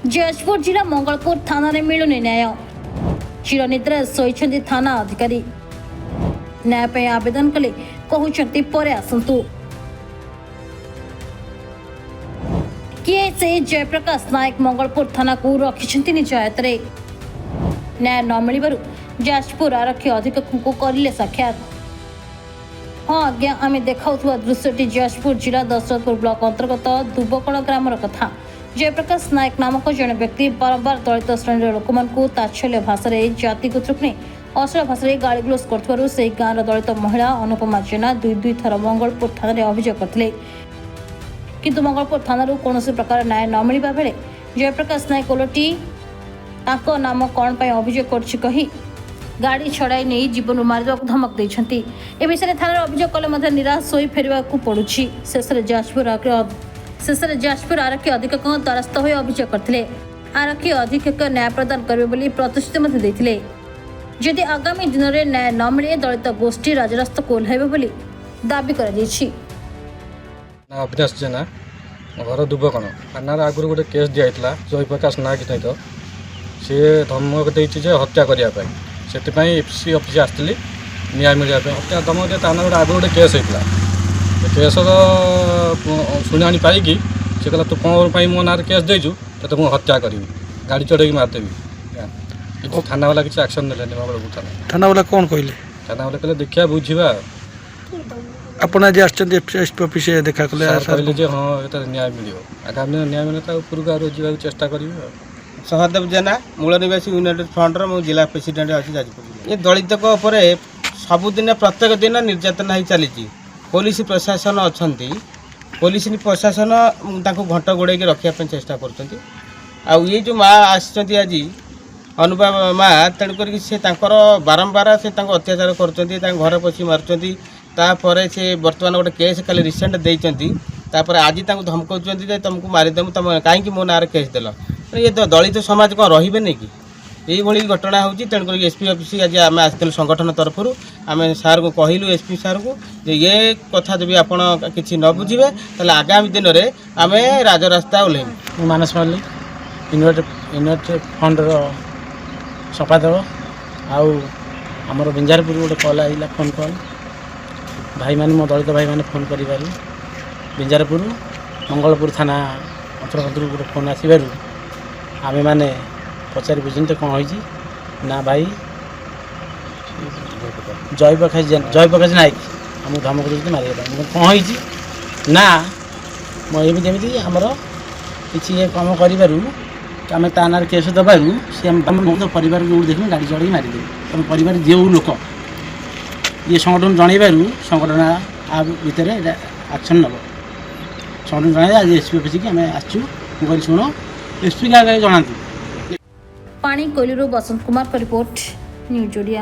जाजपुर जिला मंगलपुर थाना रे मिलुनी न्याय चिरनिद्रा शोइछन्ति थाना अधिकारी न्याय पे आवेदन कले कहउछन्ति परे आसंतु किए से जयप्रकाश नायक मंगलपुर थाना को रखिछन्ति निज आयतरे न्याय न मिलबारु जाजपुर आरक्षी अधीक्षक को करिले साक्षात। हाँ आज्ञा आम देखा दृश्यटी जाजपुर जिला दशरथपुर ब्लॉक अंतर्गत दुबकड़ ग्रामर कथा। जयप्रकाश नायक नामक जड़े व्यक्ति बारंबार दलित श्रेणी लोक ताच्छल्य भाषा जाति गोत्रक नहीं अश्लील भाषा गाड़ी ग्लोज कर गाँव दलित महिला अनुपमा जेना दुई थर मंगलपुर थाना में अभियोग करते किंतु मंगलपुर थाना कौन प्रकार न्याय न मिलवा बेले जयप्रकाश नायक ओलटी नाम कौन अभियोग कर गाड़ी छड़ाई नहीं जीवन मारिदा धमक देते ए विषय थाना अभियोग कले निराश हो फेर पड़ू। शेष जाजपुर आरक्षी अधीक्षक द्वारस्थ हो अभियोग करते आरक्षी अधीक्षक न्याय प्रदान करेंगे प्रतिश्रुति जदि आगामी दिन में न्याय न मिले दलित गोष्ठी राजरास्ता को ओह्लैबे दाबी कर अविनाश जेना घर दुबकण थाना आगुरी गोटे केस दिखाई जयप्रकाश नायक सहित सी धमक देती हत्या करने से एफसी ऑफिस आसती न्याय मिलने हत्या धमक थाना गोटे आगुरी गोटे केस होता केस शुणी पाई सी कहला तू कौन मो ना केस देचु तो मुझे हत्या करी गाड़ी चढ़े मारदेवी कि थाना वाला किसी एक्शन ना थाना वाला कौन कहले थाना वाला कहले देखिया बुझा आपण आज एसपी ऑफिस देखा कले कहले हाँ ये न्याय मिल आगामी न्याय मिले उपरक जा चेष्टा करी। सहदेव जेना मूल निवासी यूनाइटेड फ्रंटर मु जिला प्रेसिडेंट अच्छी जाजपुर ये दलित सबुदिन प्रत्येक दिन निर्यातना ही चली पुलिस प्रशासन अच्छा पुलिस प्रशासन घंट गोड़े रखापी चेष्टा कर जो माँ आसि आज अनुपा माँ तेणुक से बारंबार से अत्याचार कर घर पशी मार्च तापर से बर्तमान गोटे केस कल रिसेंट देती आज धमकाऊँ तुमको मारिदेमु तुम कहीं मो ना केस देल ये दलित समाज कौन रे नहीं कि यही घटना होती तेणुक एसपी ऑफिस आज आम आसलु संगठन तरफ आम सार को कहलु एसपी सार को ये कथा जब आप किसी न बुझे तो आगामी दिन में आम राजरास्ता ओह्लैबु। मानस मल्लिक यूनाइटेड फंडर संपादक आमर बिंजारपुर गोटे कल आइला फोन कल भाई मैंने मो दलित भाई मैंने फोन कर बिंजारपुर मंगलपुर थाना अंतर्गत गोटे फोन आसबार आम मैंने पचारि बुझे कौन हो ना भाई जयप्रकाश नायक आमको धमक देते मारे कौन हो ना एमती एमती आमर किसी कम करें ता ना केस दबारू सी परिवार जो देख गाड़ी चढ़ी मारिदे तुम परिवार जो लोक ये संगठन जनइबारू संगठन आ भितर एक्शन नब संगठन जन आज एसपी ऑफिस की आम आसचु मुझे शुण एसपी क्या जनातु। पानी कोइलू बसंत कुमार का रिपोर्ट न्यूज ओडिया।